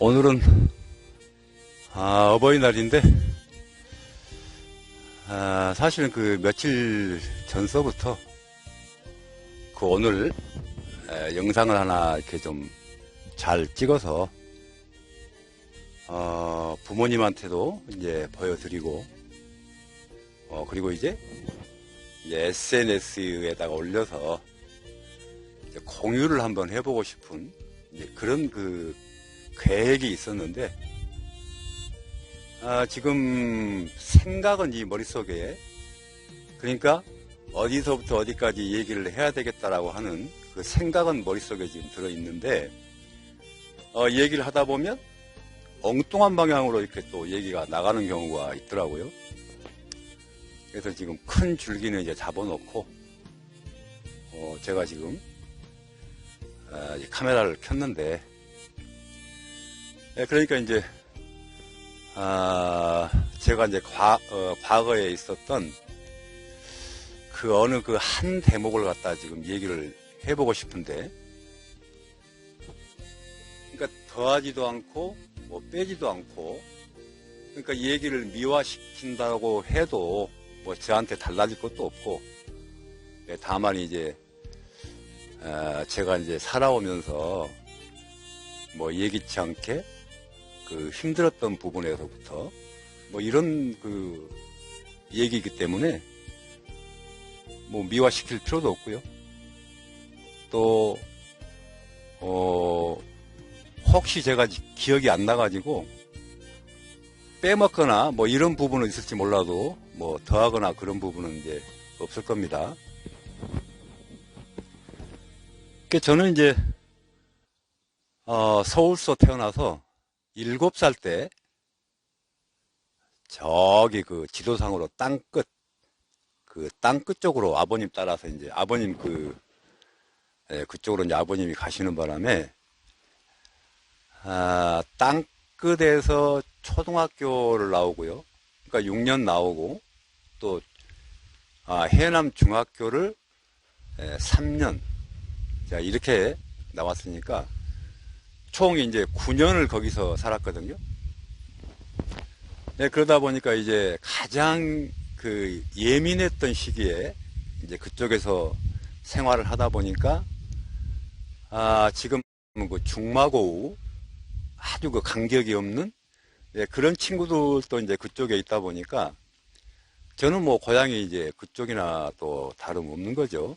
오늘은 어버이날인데 사실은 그 며칠 전서부터 그 오늘 영상을 하나 이렇게 좀 잘 찍어서 부모님한테도 이제 보여드리고 그리고 이제 SNS에다가 올려서 이제 공유를 한번 해보고 싶은 이제 그런 그 계획이 있었는데 지금 생각은 이 머릿속에, 그러니까 어디서부터 어디까지 얘기를 해야 되겠다라고 하는 그 생각은 머릿속에 지금 들어있는데 얘기를 하다 보면 엉뚱한 방향으로 이렇게 또 얘기가 나가는 경우가 있더라고요. 그래서 지금 큰 줄기는 이제 잡아놓고 제가 지금 카메라를 켰는데, 그러니까 이제 제가 이제 과거에 있었던 그 어느 그 한 대목을 갖다 지금 얘기를 해보고 싶은데, 그러니까 더하지도 않고 뭐 빼지도 않고, 그러니까 얘기를 미화시킨다고 해도 뭐 저한테 달라질 것도 없고, 다만 이제 제가 이제 살아오면서 뭐 예기치 않게 그 힘들었던 부분에서부터 뭐 이런 그 얘기이기 때문에 뭐 미화시킬 필요도 없고요. 또 혹시 제가 기억이 안 나가지고 빼먹거나 뭐 이런 부분은 있을지 몰라도 뭐 더하거나 그런 부분은 이제 없을 겁니다. 저는 이제 서울서 태어나서 7살 때 저기 그 지도상으로 그 땅끝 쪽으로 아버님 따라서 이제 아버님 그쪽으로 이제 아버님이 가시는 바람에 땅끝에서 초등학교를 나오고요. 그러니까 6년 나오고 또 해남 중학교를 3년, 자 이렇게 나왔으니까 총 이제 9년을 거기서 살았거든요. 그러다 보니까 이제 가장 그 예민했던 시기에 이제 그쪽에서 생활을 하다 보니까 지금 그 중마고우 아주 그 간격이 없는 그런 친구들도 이제 그쪽에 있다 보니까 저는 뭐 고향이 이제 그쪽이나 또 다름없는 거죠.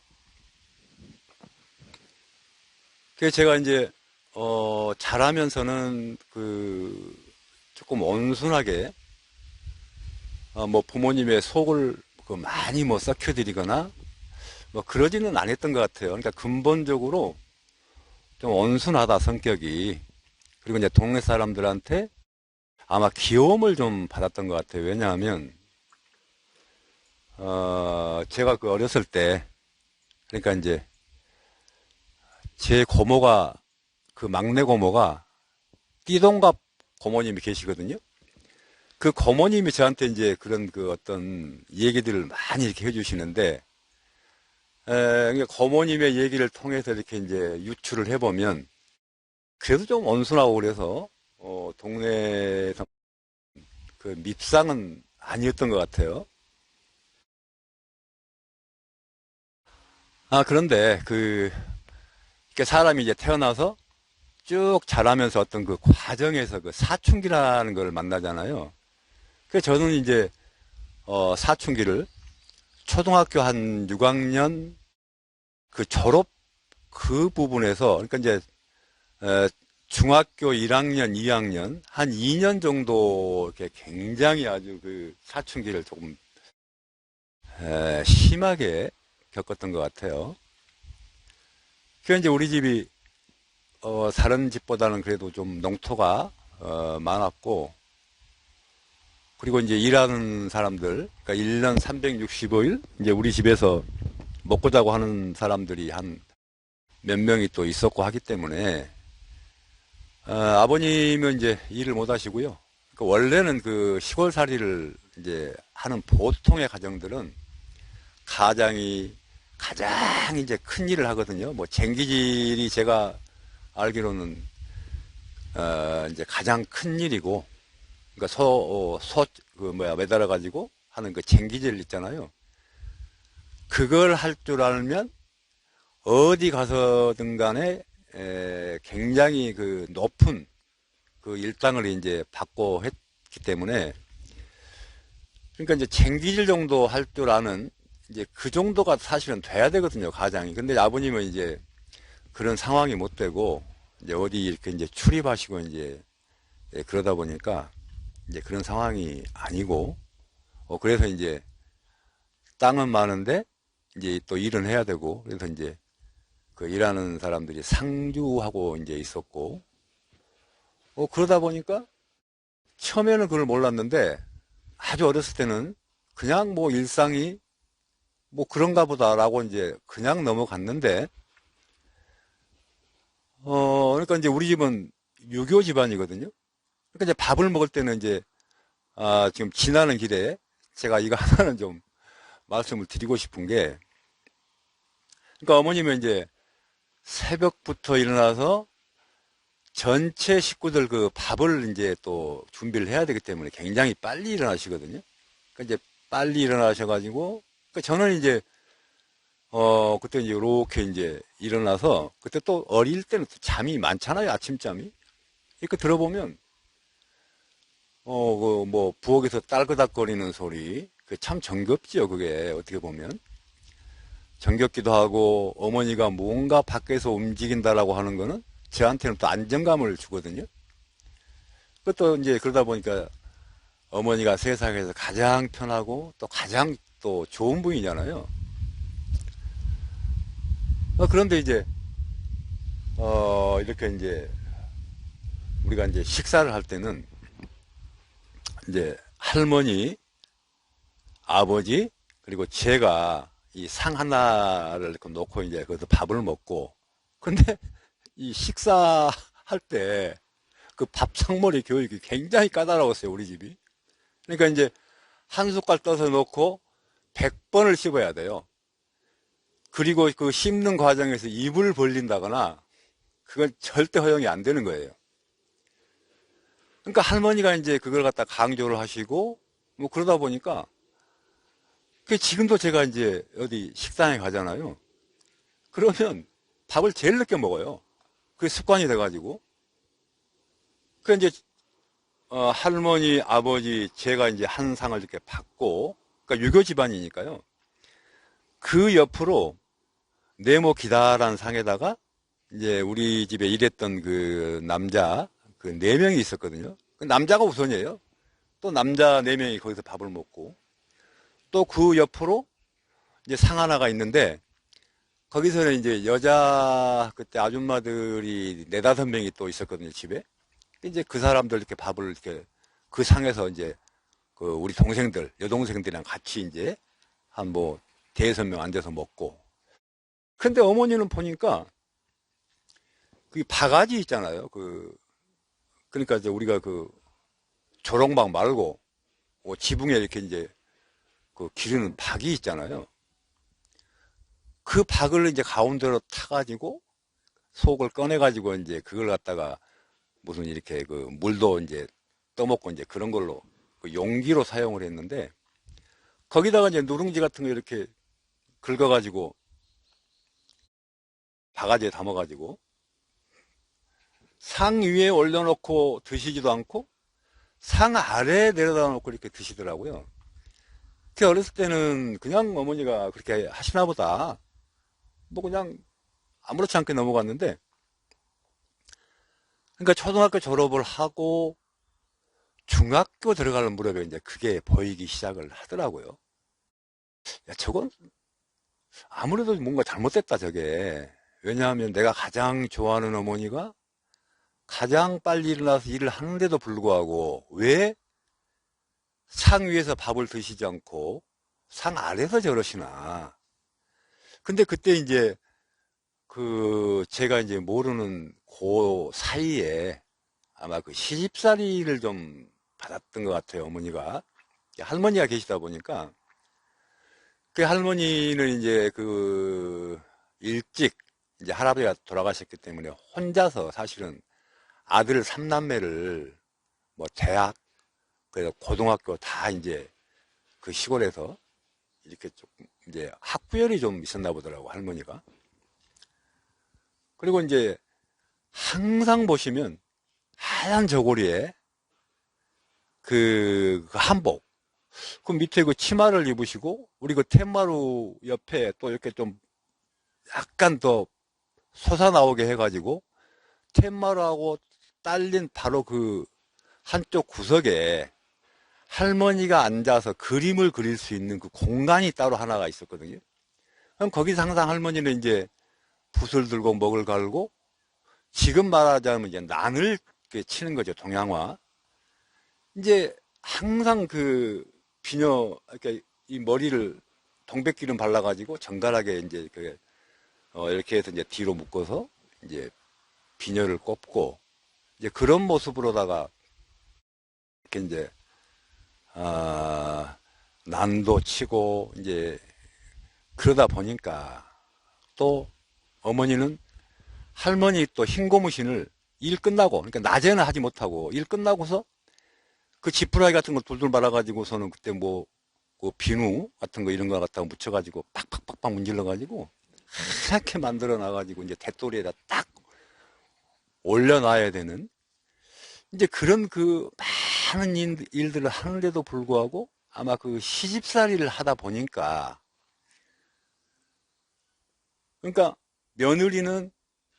그래서 제가 이제 자라면서는 조금 온순하게 뭐 부모님의 속을 많이 뭐 썩혀드리거나 뭐 그러지는 않았던 것 같아요. 그러니까 근본적으로 좀 온순하다 성격이. 그리고 이제 동네 사람들한테 아마 귀여움을 좀 받았던 것 같아요. 왜냐하면 제가 그 어렸을 때, 그러니까 이제 제 고모가, 그 막내 고모가 띠동갑 고모님이 계시거든요. 그 고모님이 저한테 이제 그런 그 어떤 얘기들을 많이 이렇게 해주시는데, 고모님의 얘기를 통해서 이렇게 이제 유추를 해보면 그래도 좀 온순하고 그래서 동네에서 그 밉상은 아니었던 것 같아요. 그런데 이렇게 사람이 이제 태어나서 쭉 자라면서 어떤 그 과정에서 그 사춘기라는 걸 만나잖아요. 그래서 저는 이제 사춘기를 초등학교 한 6학년 그 졸업 그 부분에서, 그러니까 이제 중학교 1학년, 2학년 한 2년 정도 이렇게 굉장히 아주 그 사춘기를 조금 심하게 겪었던 것 같아요. 그 이제 우리 집이 다른 집보다는 그래도 좀 농토가 많았고, 그리고 이제 일하는 사람들, 그러니까 1년 365일 이제 우리 집에서 먹고 자고 하는 사람들이 한 몇 명이 또 있었고 하기 때문에 아버님은 이제 일을 못 하시고요. 그러니까 원래는 그 시골살이를 이제 하는 보통의 가정들은 가장이 가장 이제 큰 일을 하거든요. 뭐 쟁기질이 제가 알기로는 이제 가장 큰 일이고, 그러니까 그 매달아 가지고 하는 그 쟁기질 있잖아요. 그걸 할 줄 알면 어디 가서든 간에 굉장히 그 높은 그 일당을 이제 받고 했기 때문에, 그러니까 이제 쟁기질 정도 할 줄 아는 이제 그 정도가 사실은 돼야 되거든요, 가장이. 근데 아버님은 이제 그런 상황이 못 되고 이제 어디 이렇게 이제 출입하시고 이제 그러다 보니까 이제 그런 상황이 아니고, 그래서 이제 땅은 많은데 이제 또 일은 해야 되고, 그래서 이제 그 일하는 사람들이 상주하고 이제 있었고, 그러다 보니까 처음에는 그걸 몰랐는데 아주 어렸을 때는 그냥 뭐 일상이 뭐 그런가 보다라고 이제 그냥 넘어갔는데, 그러니까 이제 우리 집은 유교 집안이거든요. 그러니까 이제 밥을 먹을 때는 이제, 지금 지나는 길에 제가 이거 하나는 좀 말씀을 드리고 싶은 게, 그러니까 어머님은 이제 새벽부터 일어나서 전체 식구들 그 밥을 이제 또 준비를 해야 되기 때문에 굉장히 빨리 일어나시거든요. 그러니까 이제 빨리 일어나셔가지고, 그러니까 저는 이제, 그때 이제 이렇게 이제 일어나서, 그때 또 어릴 때는 또 잠이 많잖아요, 아침잠이. 이렇게 들어보면, 그 뭐, 부엌에서 딸그닥거리는 소리, 그 참 정겹지요, 그게, 어떻게 보면. 정겹기도 하고, 어머니가 뭔가 밖에서 움직인다라고 하는 거는 저한테는 또 안정감을 주거든요. 그것도 이제 그러다 보니까 어머니가 세상에서 가장 편하고 또 가장 또 좋은 분이잖아요. 그런데 이제, 이렇게 이제 우리가 이제 식사를 할 때는 이제 할머니, 아버지, 그리고 제가 이 상 하나를 이렇게 놓고 이제 거기서 밥을 먹고, 근데 이 식사할 때 그 밥상머리 교육이 굉장히 까다로웠어요, 우리 집이. 그러니까 이제 한 숟갈 떠서 놓고 100번을 씹어야 돼요. 그리고 그 씹는 과정에서 입을 벌린다거나 그건 절대 허용이 안 되는 거예요. 그러니까 할머니가 이제 그걸 갖다 강조를 하시고 뭐 그러다 보니까 지금도 제가 이제 어디 식당에 가잖아요. 그러면 밥을 제일 늦게 먹어요. 그게 습관이 돼가지고. 그 이제 할머니, 아버지, 제가 이제 한 상을 이렇게 받고, 그러니까 유교 집안이니까요. 그 옆으로 네모 기다란 상에다가 이제 우리 집에 일했던 그 남자 그 네 명이 있었거든요. 그 남자가 우선이에요. 또 남자 네 명이 거기서 밥을 먹고, 또 그 옆으로 이제 상 하나가 있는데 거기서는 이제 여자 그때 아줌마들이 네다섯 명이 또 있었거든요, 집에. 이제 그 사람들 이렇게 밥을 이렇게 그 상에서 이제 그 우리 동생들, 여동생들이랑 같이 이제 한 뭐 대여섯 명 앉아서 먹고. 근데 어머니는 보니까 그 바가지 있잖아요. 그러니까 이제 우리가 그 조롱박 말고 지붕에 이렇게 이제 그 기르는 박이 있잖아요. 그 박을 이제 가운데로 타가지고 속을 꺼내가지고 이제 그걸 갖다가 무슨 이렇게 그 물도 이제 떠먹고 이제 그런 걸로 그 용기로 사용을 했는데, 거기다가 이제 누룽지 같은 거 이렇게 긁어가지고 바가지에 담아가지고 상 위에 올려놓고 드시지도 않고 상 아래에 내려다 놓고 이렇게 드시더라고요. 그 어렸을 때는 그냥 어머니가 그렇게 하시나 보다, 뭐 그냥 아무렇지 않게 넘어갔는데, 그러니까 초등학교 졸업을 하고 중학교 들어가는 무렵에 이제 그게 보이기 시작을 하더라고요. 야, 저건 아무래도 뭔가 잘못됐다, 저게. 왜냐하면 내가 가장 좋아하는 어머니가 가장 빨리 일어나서 일을 하는데도 불구하고 왜 상 위에서 밥을 드시지 않고 상 아래서 저러시나. 근데 그때 이제 제가 이제 모르는 그 사이에 아마 그 시집살이를 좀 받았던 것 같아요, 어머니가. 할머니가 계시다 보니까. 그 할머니는 이제 일찍 이제 할아버지가 돌아가셨기 때문에 혼자서 사실은 아들 삼남매를 뭐 대학, 그래서 고등학교 다 이제 그 시골에서 이렇게 조금 이제 학구열이 좀 있었나 보더라고, 할머니가. 그리고 이제 항상 보시면 하얀 저고리에 그 한복, 그 밑에 그 치마를 입으시고, 우리 그 텐마루 옆에 또 이렇게 좀 약간 더 솟아나오게 해가지고, 텐마루하고 딸린 바로 그 한쪽 구석에 할머니가 앉아서 그림을 그릴 수 있는 그 공간이 따로 하나가 있었거든요. 그럼 거기서 항상 할머니는 이제 붓을 들고 먹을 갈고, 지금 말하자면 이제 난을 치는 거죠, 동양화. 이제 항상 그 비녀, 그러니까 이 머리를 동백기름 발라가지고 정갈하게 이제 이렇게 해서 이제 뒤로 묶어서 이제 비녀를 꼽고, 이제 그런 모습으로다가 이렇게 이제 난도 치고 이제 그러다 보니까 또 어머니는 할머니 또 흰고무신을 일 끝나고, 그러니까 낮에는 하지 못하고 일 끝나고서 그 지푸라기 같은 거 돌돌 말아가지고서는 그때 그 비누 같은 거 이런 거 갖다가 묻혀가지고 팍팍팍팍 문질러가지고 이렇게 만들어 놔가지고 이제 대토리에다 딱 올려놔야 되는 이제 그런 그 많은 일들을 하는데도 불구하고 아마 그 시집살이를 하다 보니까, 그러니까 며느리는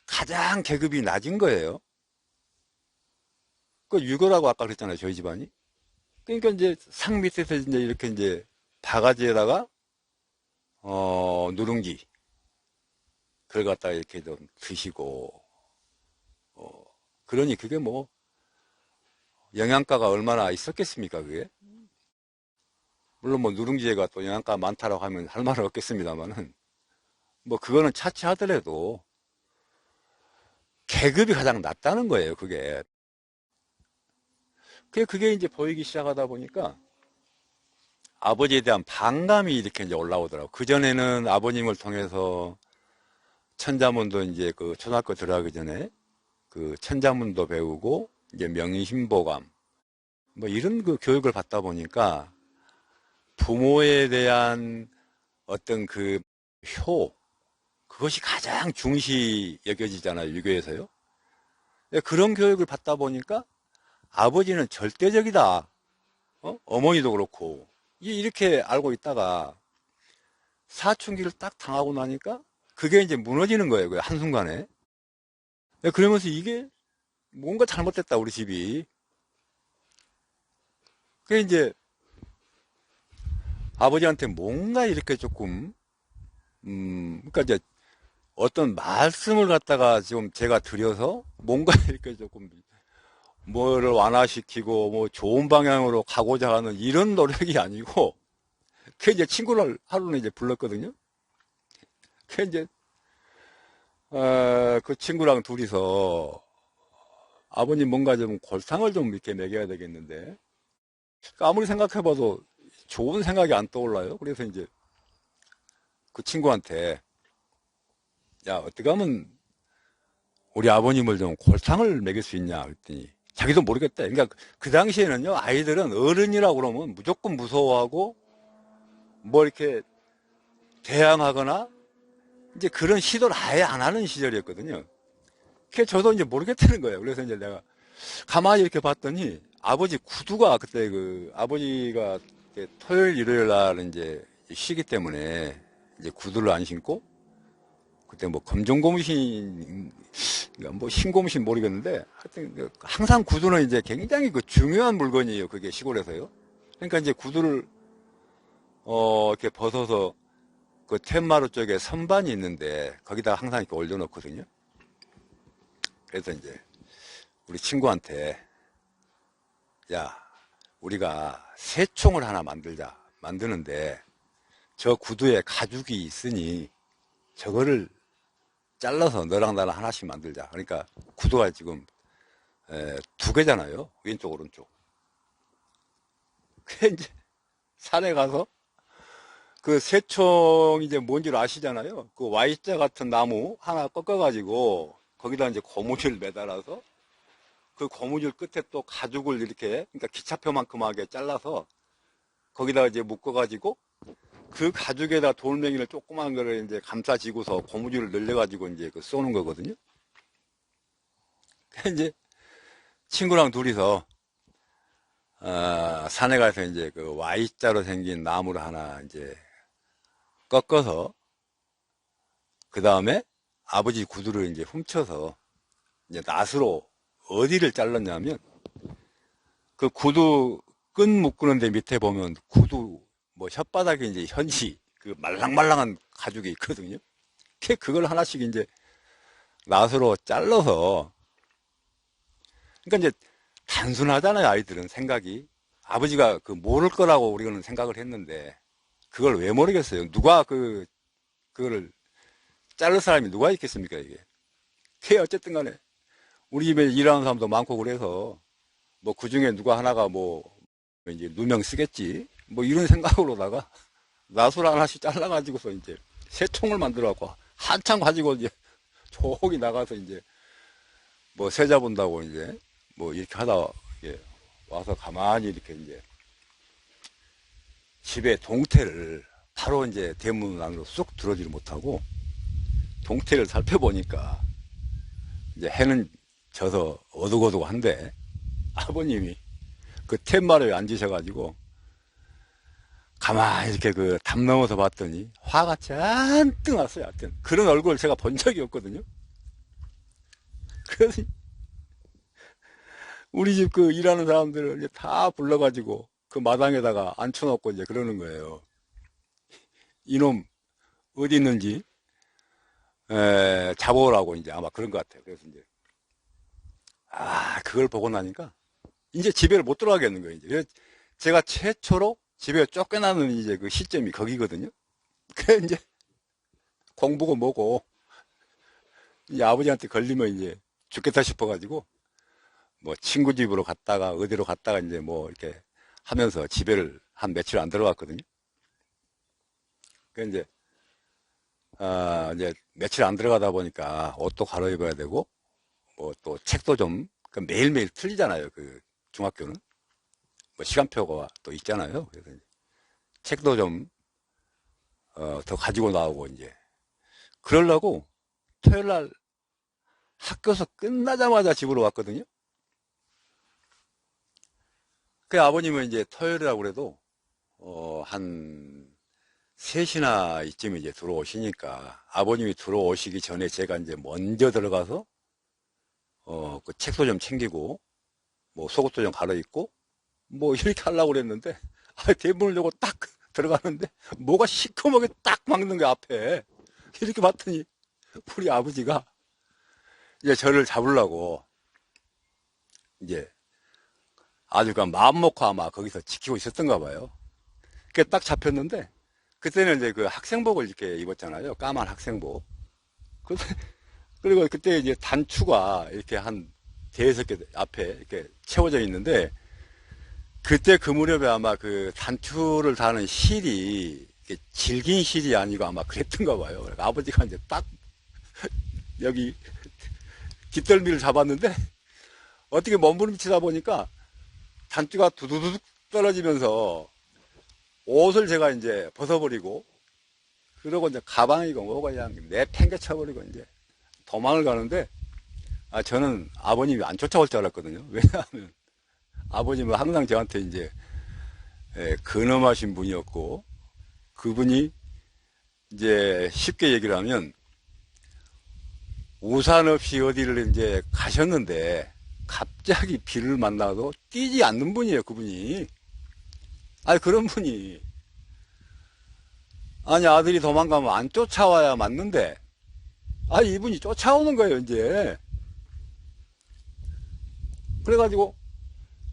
가장 계급이 낮은 거예요. 그 유교라고 아까 그랬잖아요, 저희 집안이. 그러니까 이제 상 밑에서 이제 바가지에다가 누룽지 그걸 갖다가 이렇게 좀 드시고, 그러니 그게 뭐 영양가가 얼마나 있었겠습니까, 그게? 물론 뭐 누룽지가 또 영양가 많다라고 하면 할 말은 없겠습니다만은, 뭐 그거는 차치하더라도 계급이 가장 낮다는 거예요, 그게. 그게 이제 보이기 시작하다 보니까 아버지에 대한 반감이 이렇게 이제 올라오더라고. 그전에는 아버님을 통해서 천자문도 이제 그 초등학교 들어가기 전에 그 천자문도 배우고 이제 명심보감 뭐 이런 그 교육을 받다 보니까 부모에 대한 어떤 그 그것이 가장 중시 여겨지잖아요, 유교에서요. 그런 교육을 받다 보니까 아버지는 절대적이다. 어머니도 그렇고. 이렇게 알고 있다가 사춘기를 딱 당하고 나니까 그게 이제 무너지는 거예요, 그 한순간에. 그러면서 이게 뭔가 잘못됐다, 우리 집이. 그게 이제 아버지한테 뭔가 이렇게 조금, 그러니까 이제 어떤 말씀을 갖다가 지금 제가 드려서 뭔가 이렇게 조금 뭐를 완화시키고 뭐 좋은 방향으로 가고자 하는 이런 노력이 아니고, 그 이제 친구를 하루는 이제 불렀거든요. 그 이제 그 친구랑 둘이서 아버님 뭔가 좀 골탕을 좀 이렇게 먹여야 되겠는데, 그러니까 아무리 생각해봐도 좋은 생각이 안 떠올라요. 그래서 이제 그 친구한테 야, 어떻게 하면 우리 아버님을 좀 골탕을 먹일 수 있냐 그랬더니 자기도 모르겠대. 그러니까 그 당시에는요, 아이들은 어른이라고 그러면 무조건 무서워하고 뭐 이렇게 대항하거나 이제 그런 시도를 아예 안 하는 시절이었거든요. 그게 저도 이제 모르겠다는 거예요. 그래서 이제 내가 가만히 이렇게 봤더니 아버지 구두가 그때 아버지가 토요일 일요일 날 이제 쉬기 때문에 이제 구두를 안 신고, 그때 뭐 검정고무신 뭐 흰고무신 모르겠는데 하여튼 항상 구두는 이제 굉장히 그 중요한 물건이에요, 그게 시골에서요. 그러니까 이제 구두를 이렇게 벗어서 그 텐마루 쪽에 선반이 있는데 거기다 항상 이렇게 올려놓거든요. 그래서 이제 우리 친구한테 야, 우리가 새총을 하나 만드는데 저 구두에 가죽이 있으니 저거를 잘라서 너랑 나랑 하나씩 만들자. 그러니까 구두가 지금 두 개잖아요. 왼쪽 오른쪽. 그래 이제 산에 가서 그 새총이 이제 뭔지 아시잖아요. 그 Y자 같은 나무 하나 꺾어가지고 거기다 이제 고무줄 매달아서 그 고무줄 끝에 또 가죽을 이렇게 그러니까 기차표만큼하게 잘라서 거기다가 이제 묶어가지고 그 가죽에다 돌멩이를 조그만 거를 이제 감싸지고서 고무줄을 늘려가지고 이제 그 쏘는 거거든요. 이제 친구랑 둘이서 산에 가서 이제 그 Y자로 생긴 나무를 하나 이제 꺾어서 그 다음에 아버지 구두를 이제 훔쳐서 이제 낫으로 어디를 잘랐냐면 그 구두 끈 묶는데 밑에 보면 구두 뭐 혓바닥에 이제 현지 그 말랑말랑한 가죽이 있거든요. 그걸 하나씩 이제 낫으로 잘라서 그러니까 이제 단순하잖아요. 아이들은 생각이 아버지가 그 모를 거라고 우리는 생각을 했는데 그걸 왜 모르겠어요. 누가 그거를 자를 사람이 누가 있겠습니까 이게. 그게 어쨌든 간에 우리 집에 일하는 사람도 많고 그래서 뭐 그 중에 누가 하나가 뭐 이제 누명 쓰겠지 뭐 이런 생각으로다가 나술 하나씩 잘라가지고서 이제 새총을 만들어갖고 한참 가지고 이제 저기 나가서 이제 뭐 새 잡은다고 이제 뭐 이렇게 하다 이렇게 와서 가만히 이렇게 이제 집에 동태를 바로 이제 대문 안으로 쑥 들어오지를 못하고 동태를 살펴보니까 이제 해는 져서 어둑어둑한데 아버님이 그 텐마루에 앉으셔가지고 가만히 이렇게 그 담 넘어서 봤더니 화가 잔뜩 났어요. 하여튼 그런 얼굴을 제가 본 적이 없거든요. 그래서 우리 집 그 일하는 사람들을 이제 다 불러가지고 그 마당에다가 앉혀놓고 이제 그러는 거예요. 이놈 어디 있는지 잡아오라고 이제 아마 그런 것 같아요. 그래서 이제 그걸 보고 나니까 이제 집에를 못 들어가겠는 거예요. 이제 제가 최초로 집에 쫓겨나는 이제 그 시점이 거기거든요. 그래 이제 공부고 뭐고 이제 아버지한테 걸리면 이제 죽겠다 싶어가지고 뭐 친구 집으로 갔다가 어디로 갔다가 이제 뭐 이렇게 하면서 집에를 한 며칠 안 들어갔거든요. 그 이제 이제 며칠 안 들어가다 보니까 옷도 갈아입어야 되고 뭐 또 책도 좀 매일매일 틀리잖아요. 그 중학교는 뭐 시간표가 또 있잖아요. 그래서 이제 책도 좀 더 가지고 나오고 이제 그러려고 토요일 날 학교에서 끝나자마자 집으로 왔거든요. 그 아버님은 이제 토요일이라고 그래도 한 3시나 이쯤에 이제 들어오시니까 아버님이 들어오시기 전에 제가 이제 먼저 들어가서 그 책도 좀 챙기고 뭐 속옷도 좀 갈아입고 뭐 이렇게 하려고 그랬는데 대문을 열고 딱 들어가는데 뭐가 시커멓게 딱 막는 거 앞에 이렇게 봤더니 우리 아버지가 이제 저를 잡으려고 이제 아주 그 마음 먹고 아마 거기서 지키고 있었던가 봐요. 그게 딱 잡혔는데 그때는 이제 그 학생복을 이렇게 입었잖아요. 까만 학생복. 그리고 그때 이제 단추가 이렇게 한 대여섯 개 앞에 이렇게 채워져 있는데 그때 그 무렵에 아마 그 단추를 다는 실이 질긴 실이 아니고 아마 그랬던가 봐요. 아버지가 이제 딱 여기 뒷덜미를 잡았는데 어떻게 몸부림치다 보니까 단추가 두두둑 떨어지면서 옷을 제가 이제 벗어버리고 그러고 이제 가방이고 뭐고 그냥 내팽개쳐버리고 이제 도망을 가는데 저는 아버님이 안 쫓아올 줄 알았거든요. 왜냐하면 아버님은 항상 저한테 이제 근엄하신 분이었고 그분이 이제 쉽게 얘기를 하면 우산 없이 어디를 이제 가셨는데 갑자기 비를 만나도 뛰지 않는 분이에요. 그분이. 그런 분이 아니, 아들이 도망가면 안 쫓아와야 맞는데, 아, 이분이 쫓아오는 거예요, 이제. 그래가지고,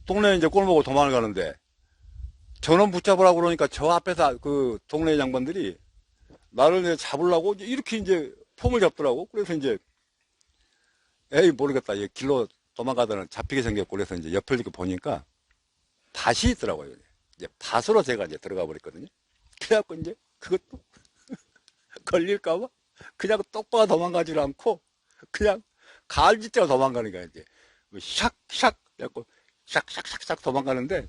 동네에 이제 꼴 보고 도망을 가는데, 저놈 붙잡으라고 그러니까 저 앞에서 그 동네 양반들이 나를 이제 잡으려고 이렇게 이제 폼을 잡더라고. 그래서 이제, 에이, 모르겠다. 얘 길로 도망가다는 잡히게 생겼고, 그래서 이제 옆을 이렇게 보니까 밭이 있더라고요. 이제 밭으로 제가 이제 들어가 버렸거든요. 그래갖고 이제 그것도 걸릴까봐 그냥 똑바로 도망가지를 않고 그냥 갈짓대로 도망가는 거야, 이제. 샥샥 해갖고 샥샥샥샥 도망가는데,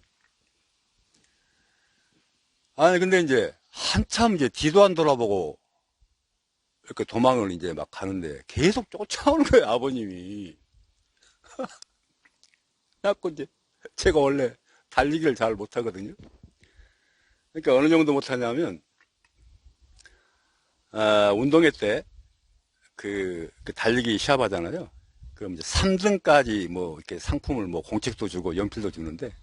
아니, 근데 이제 한참 이제 뒤도 안 돌아보고 이렇게 도망을 이제 막 가는데 계속 쫓아오는 거예요, 아버님이. 그래갖고 이제 제가 원래 달리기를 잘 못하거든요. 그러니까 어느 정도 못하냐면, 운동회 때 그 달리기 시합하잖아요. 그럼 이제 3등까지 뭐 이렇게 상품을 뭐 공책도 주고 연필도 주는데,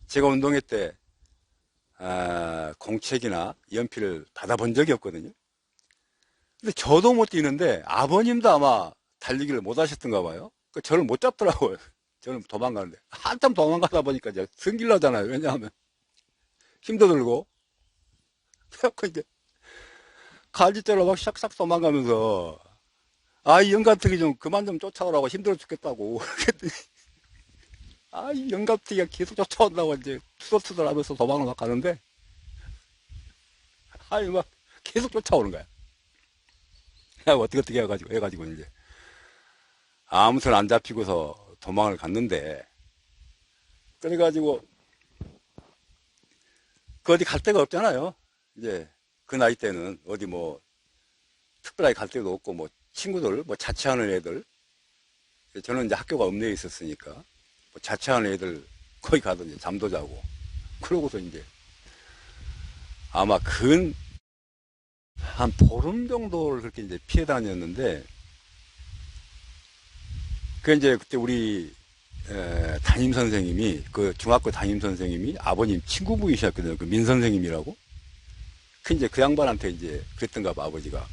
제가 운동회 때 공책이나 연필을 받아본 적이 없거든요. 근데 저도 못 뛰는데 아버님도 아마 달리기를 못 하셨던가 봐요. 저를 못 잡더라고요. 저는 도망가는데 한참 도망가다 보니까 이제 승질 나잖아요. 왜냐하면 힘도 들고. 그래갖고 이제 갈짓대로 막 샥샥 도망가면서, 아, 이 영감탱이 좀 그만 좀 쫓아오라고, 힘들어 죽겠다고. 그랬더니, 아, 이 영감탱이가 계속 쫓아온다고 이제 투덜투덜 하면서 도망을 막 가는데, 아니, 막 계속 쫓아오는 거야. 어떻게 해가지고 이제, 아무튼 안 잡히고서 도망을 갔는데, 그래가지고, 그 어디 갈 데가 없잖아요. 이제, 그 나이 때는 어디 뭐, 특별하게 갈 데도 없고, 뭐, 친구들, 뭐, 자취하는 애들, 저는 이제 학교가 읍내에 있었으니까, 뭐 자취하는 애들, 거기 가서 이제 잠도 자고, 그러고서 이제, 아마 한 보름 정도를 그렇게 이제 피해 다녔는데, 그 이제 그때 우리, 담임 선생님이, 그 중학교 담임 선생님이 아버님 친구분이셨거든요. 그 민 선생님이라고. 그 이제 그 양반한테 이제 그랬던가 봐, 아버지가.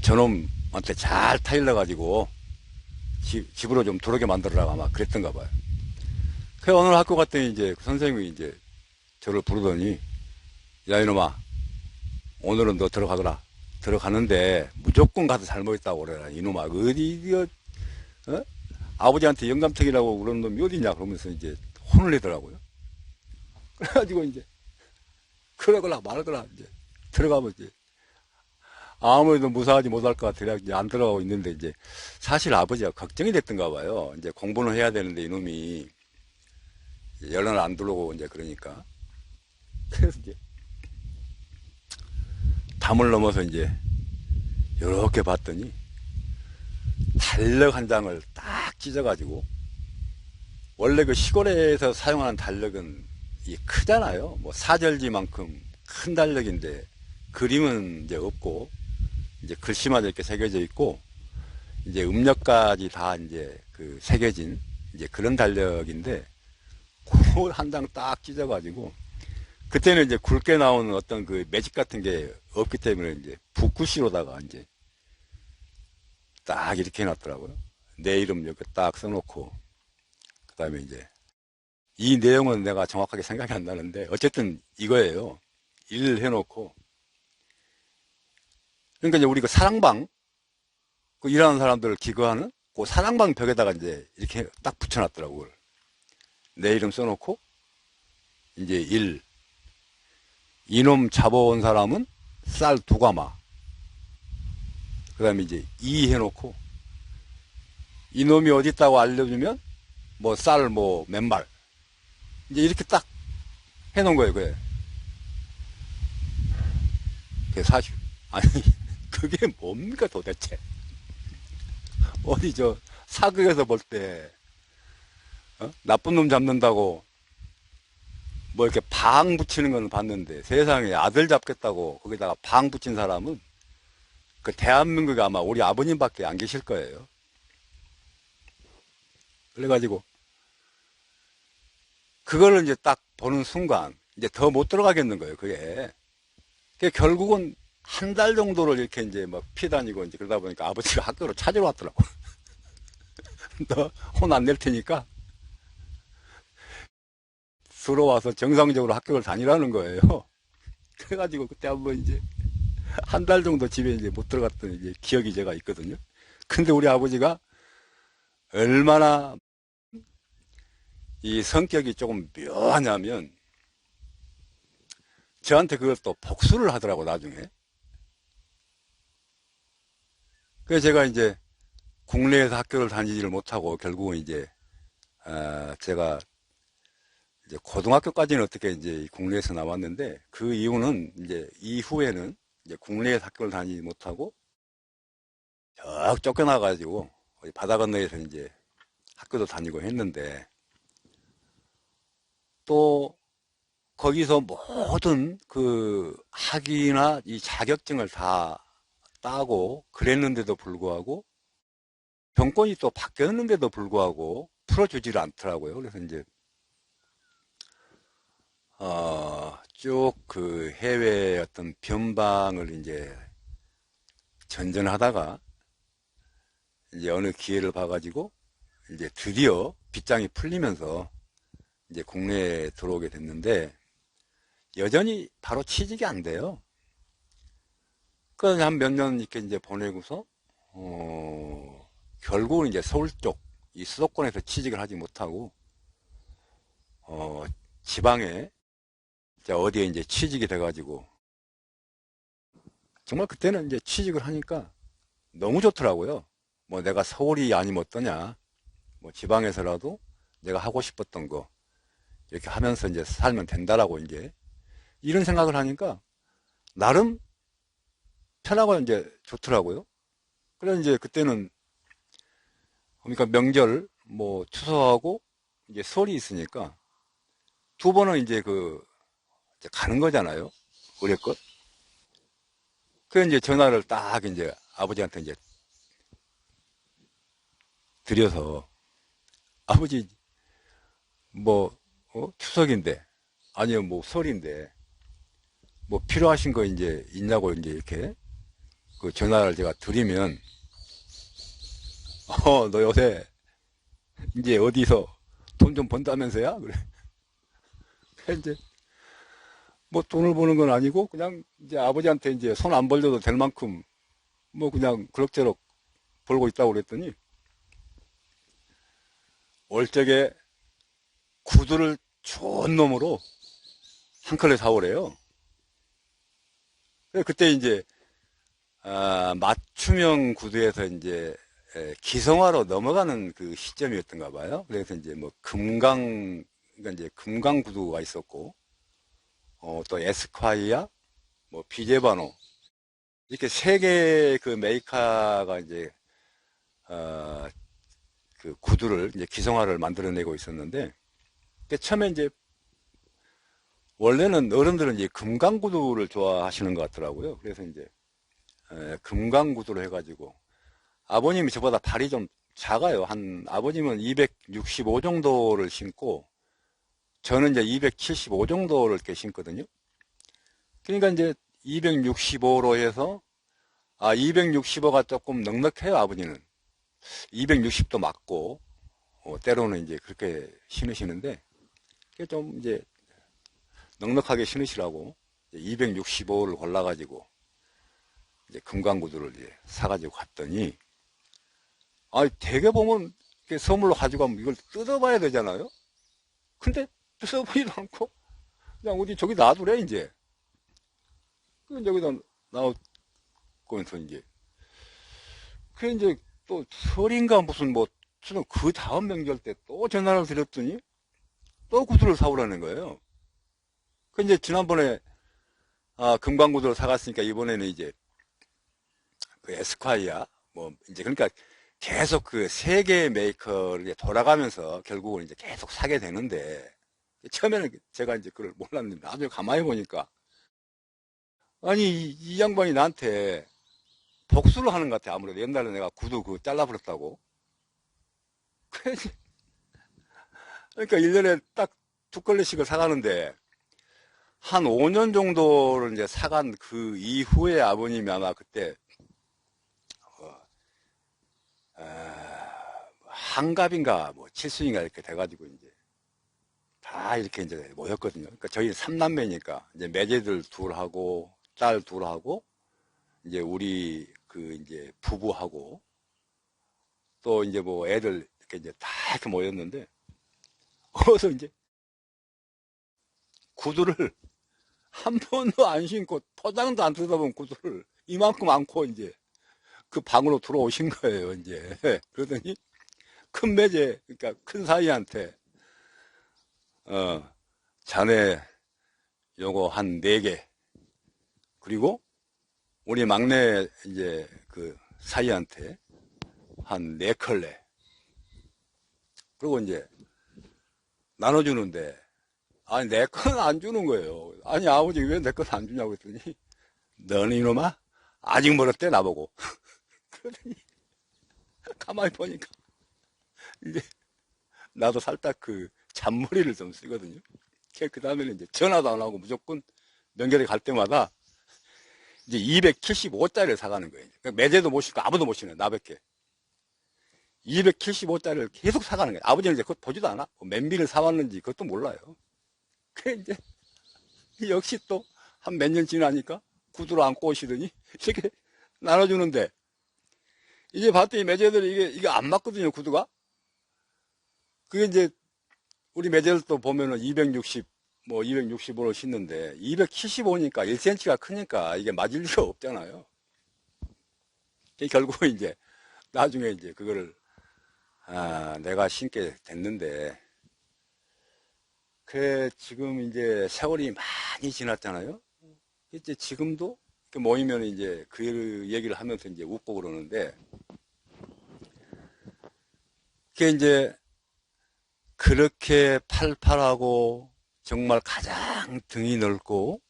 저놈한테 잘 타일러가지고 집으로 좀 들어오게 만들어라, 아마 그랬던가 봐요. 그 어느 학교 갔더니 이제 그 선생님이 이제 저를 부르더니, 야, 이놈아, 오늘은 너 들어가더라. 들어가는데 무조건 가서 잘못했다고 그래라. 이놈아, 어? 아버지한테 영감탱이라고 그러는 놈이 어디냐? 그러면서 이제 혼을 내더라고요. 그래가지고 이제, 그러거라 말거라, 이제 들어가면 이제 아무래도 무사하지 못할 것 같아. 이제 안 들어가고 있는데, 이제 사실 아버지가 걱정이 됐던가 봐요. 이제 공부는 해야 되는데 이놈이 연락을 안 들어오고 이제 그러니까. 그래서 이제 담을 넘어서 이제 이렇게 봤더니 달력 한 장을 딱 찢어가지고, 원래 그 시골에서 사용하는 달력은 이 크잖아요. 뭐 사절지만큼 큰 달력인데 그림은 이제 없고 이제 글씨만 이렇게 새겨져 있고 이제 음력까지 다 이제 그 새겨진 이제 그런 달력인데, 그걸 한 장 딱 찢어가지고, 그때는 이제 굵게 나오는 어떤 그 매직 같은 게 없기 때문에 이제 붓글씨로다가 이제 딱 이렇게 해놨더라고요. 내 이름 이렇게 딱 써놓고, 그 다음에 이제 이 내용은 내가 정확하게 생각이 안 나는데 어쨌든 이거예요. 일 해놓고, 그러니까 이제 우리 그 사랑방, 그 일하는 사람들을 기거하는 그 사랑방 벽에다가 이제 이렇게 딱 붙여놨더라고요. 내 이름 써놓고, 이제 이놈 잡아온 사람은 쌀 2가마. 그 다음에 이제 해놓고, 이놈이 어디 있다고 알려주면 뭐 쌀 뭐 맨발. 이제 이렇게 딱 해놓은 거예요, 그게. 그게 사실. 아니, 그게 뭡니까 도대체? 어디 저 사극에서 볼 때, 나쁜 놈 잡는다고 뭐 이렇게 방 붙이는 건 봤는데, 세상에 아들 잡겠다고 거기다가 방 붙인 사람은 그 대한민국에 아마 우리 아버님밖에 안 계실 거예요. 그래가지고 그거를 이제 딱 보는 순간 이제 더 못 들어가겠는 거예요, 그게. 결국은 한 달 정도를 이렇게 이제 막 피다니고 이제 그러다 보니까 아버지가 학교를 찾으러 왔더라고. 너 혼 안 낼 테니까 들어와서 정상적으로 학교를 다니라는 거예요. 그래가지고 그때 한번 이제 한 달 정도 집에 이제 못 들어갔던 이제 기억이 제가 있거든요. 근데 우리 아버지가 얼마나 이 성격이 조금 묘하냐면 저한테 그걸 또 복수를 하더라고 나중에. 그래서 제가 이제 국내에서 학교를 다니지를 못하고 결국은 이제 제가 이제 고등학교까지는 어떻게 이제 국내에서 나왔는데 그 이유는 이제 이후에는 이제 국내에서 학교를 다니지 못하고 쭉 쫓겨나가지고 바다 건너에서 이제 학교도 다니고 했는데 또 거기서 모든 그 학위나 이 자격증을 다 따고 그랬는데도 불구하고 정권이 또 바뀌었는데도 불구하고 풀어주지를 않더라고요. 그래서 이제 쭉 그 해외 어떤 변방을 이제 전전하다가 이제 어느 기회를 봐가지고 이제 드디어 빗장이 풀리면서 이제 국내에 들어오게 됐는데 여전히 바로 취직이 안 돼요. 그래서 한 몇 년 이렇게 이제 보내고서 결국은 이제 서울 쪽 이 수도권에서 취직을 하지 못하고 어, 지방에 이제 어디에 이제 취직이 돼가지고 정말 그때는 이제 취직을 하니까 너무 좋더라고요. 뭐 내가 서울이 아니면 어떠냐, 뭐 지방에서라도 내가 하고 싶었던 거 이렇게 하면서 이제 살면 된다라고 이제 이런 생각을 하니까 나름 편하고 이제 좋더라고요. 그래서 이제 그때는 그러니까 명절 뭐 추석하고 이제 설이 있으니까 두 번은 이제 그 이제 가는 거잖아요. 의뢰껏. 그 이제 전화를 딱 이제 아버지한테 이제 드려서 아버지 뭐 추석인데 아니면 뭐 설인데 뭐 필요하신 거 이제 있냐고 이제 이렇게 그 전화를 제가 드리면 너 요새 이제 어디서 돈 좀 번다면서야? 그래. 이제 뭐 돈을 버는 건 아니고 그냥 이제 아버지한테 이제 손 안 벌려도 될 만큼 뭐 그냥 그럭저럭 벌고 있다고 그랬더니 올 적에 구두를 좋은 놈으로 한 컬레 사오래요. 그때 이제 맞춤형 구두에서 이제 기성화로 넘어가는 그 시점이었던가 봐요. 그래서 이제 뭐 그러니까 이제 금강 구두가 있었고 또 에스콰이아, 뭐 비제바노 이렇게 세 개의 그 메이커가 이제 어, 그 구두를 이제 기성화를 만들어내고 있었는데 처음에 이제 원래는 어른들은 이제 금강 구두를 좋아하시는 것 같더라고요. 그래서 이제 금강 구두로 해가지고 아버님이 저보다 발이 좀 작아요. 아버님은 265 정도를 신고 저는 이제 275 정도를 이렇게 신거든요. 그러니까 이제 265로 해서 265가 조금 넉넉해요. 아버님은 260도 맞고 때로는 이제 그렇게 신으시는데 좀 이제 넉넉하게 신으시라고 265를 골라가지고 이제 금강구두를 이제 사가지고 갔더니 되게 보면 선물로 가지고 가면 이걸 뜯어봐야 되잖아요. 근데 뜯어보지도 않고 그냥 어디 저기 놔두래 이제. 그 여기다 놔두면서 이제 그 이제 또 설인가 무슨 뭐 그 다음 명절 때 또 전화를 드렸더니 또 구두를 사오라는 거예요. 그 이제 지난번에 금강구두를 사갔으니까 이번에는 이제 그 에스콰이아 뭐 이제 그러니까 계속 그 세 개의 메이커를 돌아가면서 결국은 이제 계속 사게 되는데 처음에는 제가 이제 그걸 몰랐는데 나중에 가만히 보니까 아니 이 양반이 나한테 복수를 하는 것 같아. 아무래도 옛날에 내가 구두 그 잘라버렸다고. 그러니까 1년에 딱 두 걸레씩을 사가는데 한 5년 정도를 이제 사간 그 이후에 아버님이 아마 그때, 한갑인가, 뭐, 칠순인가 이렇게 돼가지고 이제 다 이렇게 이제 모였거든요. 그러니까 저희 삼남매니까 이제 매제들 둘하고, 딸 둘하고, 이제 우리 그 이제 부부하고, 또 이제 뭐 애들 이렇게 이제 다 이렇게 모였는데, 어서 이제 구두를 한 번도 안 신고 포장도 안 뜯어본 구두를 이만큼 안고 이제 그 방으로 들어오신 거예요, 이제. 그러더니 큰 매제, 그러니까 큰 사이한테, 어, 자네 요거 한 4개, 그리고 우리 막내 이제 그 사이한테 한 4컬레, 그리고 이제 나눠주는데, 아니, 내 건 안 주는 거예요. 아니, 아버지 왜 내 건 안 주냐고 했더니, 너는 이놈아? 아직 멀었대, 나보고. 그러더니, 가만히 보니까, 이제, 나도 살짝 그 잔머리를 좀 쓰거든요. 그 다음에는 이제 전화도 안 하고 무조건 명절에 갈 때마다 이제 275짜리를 사가는 거예요. 그러니까 매제도 못 신고 아무도 못 신어요. 나밖에. 275짜리를 계속 사가는 거예요. 아버지는 이제 그것 보지도 않아. 맨비를 사왔는지 그것도 몰라요. 그 이제 역시 또 한 몇 년 지나니까 구두로 안고 오시더니 이렇게 나눠주는데, 이제 봤더니 매제들이 이게 안 맞거든요, 구두가. 그게 이제 우리 매제들도 보면은 260, 뭐 265를 신는데 275니까 1cm가 크니까 이게 맞을 리가 없잖아요. 결국 이제 나중에 이제 그거를 내가 신게 됐는데, 그래 지금 이제 세월이 많이 지났잖아요. 이제 지금도 모이면 이제 그 얘기를 하면서 이제 웃고 그러는데, 그게 이제 그렇게 팔팔하고 정말 가장 등이 넓고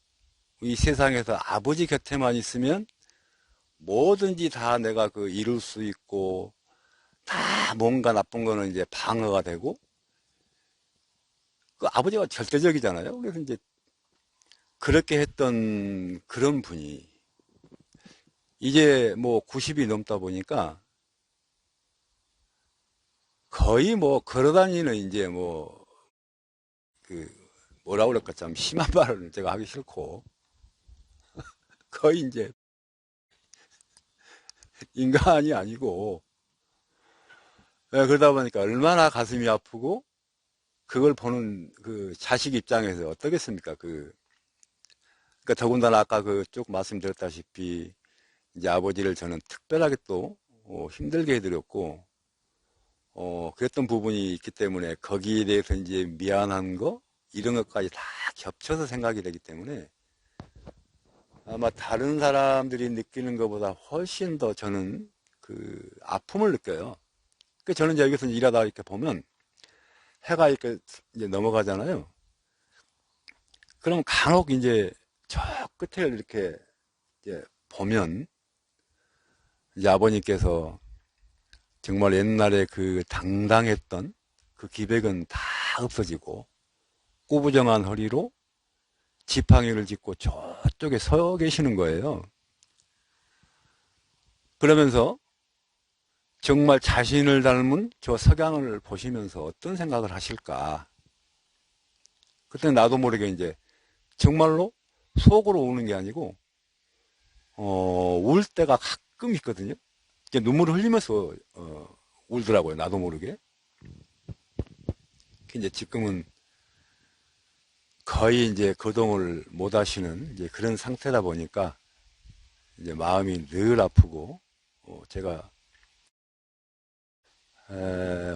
이 세상에서 아버지 곁에만 있으면 뭐든지 다 내가 그 이룰 수 있고, 다 뭔가 나쁜 거는 이제 방어가 되고, 그 아버지가 절대적이잖아요. 그래서 이제 그렇게 했던 그런 분이 이제 뭐 90이 넘다 보니까 거의 뭐 걸어다니는 이제 뭐 그 뭐라 그럴까, 참 심한 말을 제가 하기 싫고, 거의 이제 인간이 아니고, 그러다 보니까 얼마나 가슴이 아프고, 그걸 보는 그 자식 입장에서 어떻겠습니까? 그러니까 더군다나 아까 그 쭉 말씀드렸다시피 이제 아버지를 저는 특별하게 또 힘들게 해드렸고, 그랬던 부분이 있기 때문에 거기에 대해서 이제 미안한 거 이런 것까지 다 겹쳐서 생각이 되기 때문에 아마 다른 사람들이 느끼는 것보다 훨씬 더 저는 그 아픔을 느껴요. 그 저는 이제 여기서 일하다 이렇게 보면 해가 이렇게 이제 넘어가잖아요. 그럼 간혹 이제 저 끝을 이렇게 이제 보면 이제 아버님께서 정말 옛날에 그 당당했던 그 기백은 다 없어지고 꾸부정한 허리로 지팡이를 짚고 저쪽에 서 계시는 거예요. 그러면서 정말 자신을 닮은 저 석양을 보시면서 어떤 생각을 하실까. 그때 나도 모르게 이제 정말로 속으로 우는 게 아니고 울 때가 가끔 있거든요. 이제 눈물을 흘리면서 울더라고요. 나도 모르게. 이제 지금은 거의 이제 거동을 못 하시는 이제 그런 상태다 보니까 이제 마음이 늘 아프고, 제가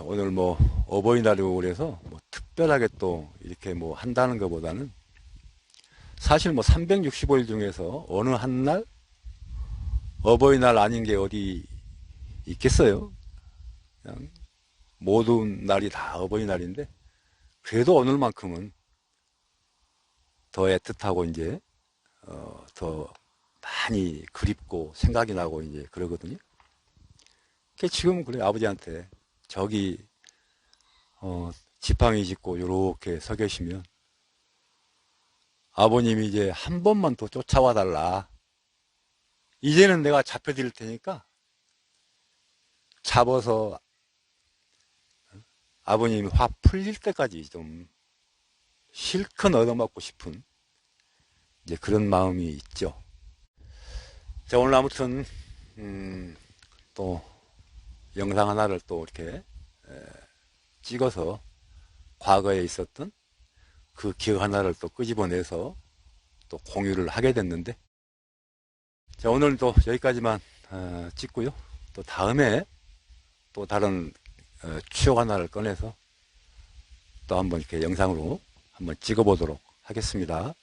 오늘 뭐 어버이날이고 그래서 뭐 특별하게 또 이렇게 뭐 한다는 것보다는 사실 뭐 365일 중에서 어느 한 날 어버이날 아닌 게 어디 있겠어요. 그냥 모든 날이 다 어버이날인데, 그래도 오늘만큼은 더 애틋하고 이제 더 많이 그립고 생각이 나고 이제 그러거든요. 지금은 그래, 아버지한테 저기 지팡이 짚고 요렇게 서 계시면 아버님이 이제 한 번만 더 쫓아와 달라. 이제는 내가 잡혀드릴 테니까 잡아서 아버님이 화 풀릴 때까지 좀 실컷 얻어맞고 싶은 이제 그런 마음이 있죠. 자, 오늘 아무튼 또 영상 하나를 또 이렇게 찍어서 과거에 있었던 그 기억 하나를 또 끄집어내서 또 공유를 하게 됐는데, 자, 오늘은 또 여기까지만 찍고요. 또 다음에 또 다른 추억 하나를 꺼내서 또 한번 이렇게 영상으로 한번 찍어보도록 하겠습니다.